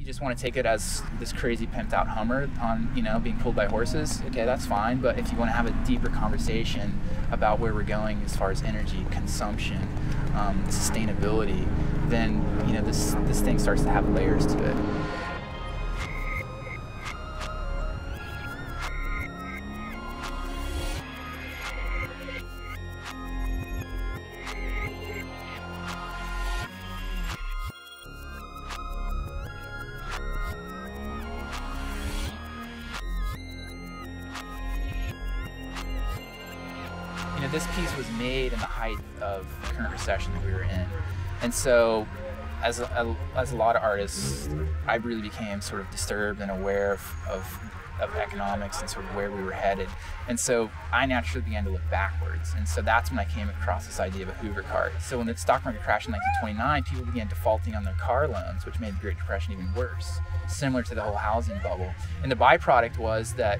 just want to take it as this crazy pimped out Hummer on, being pulled by horses, okay, that's fine. But if you want to have a deeper conversation about where we're going as far as energy consumption, sustainability, then this thing starts to have layers to it. This piece was made in the height of the current recession that we were in. And so, as a lot of artists, I really became sort of disturbed and aware of economics and sort of where we were headed. And so I naturally began to look backwards. And so that's when I came across this idea of a Hoover cart. So when the stock market crashed in 1929, people began defaulting on their car loans, which made the Great Depression even worse, similar to the whole housing bubble. And the byproduct was that,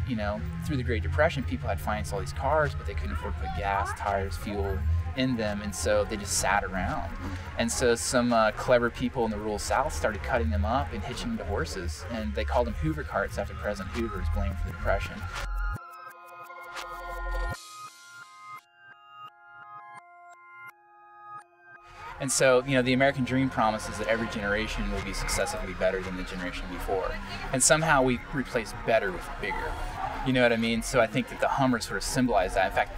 through the Great Depression, people had financed all these cars, but they couldn't afford to put gas, tires, fuel in them, and so they just sat around. And so some clever people in the rural South started cutting them up and hitching them to horses, and they called them Hoover carts after President Hoover was blamed for the Depression. And so, the American dream promises that every generation will be successively better than the generation before. And somehow we replace better with bigger. You know what I mean? So I think that the Hummer sort of symbolized that. In fact,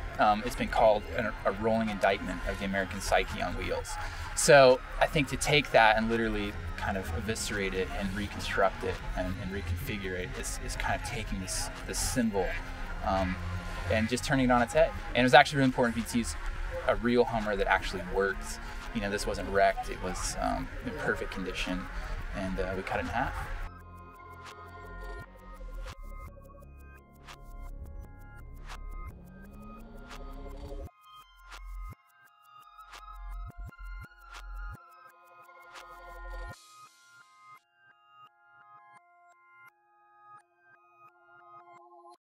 it's been called a rolling indictment of the American psyche on wheels. So I think to take that and literally kind of eviscerate it and reconstruct it and reconfigure it is kind of taking this symbol and just turning it on its head. And it was actually really important to use a real Hummer that actually worked. This wasn't wrecked, it was in perfect condition, and we cut it in half.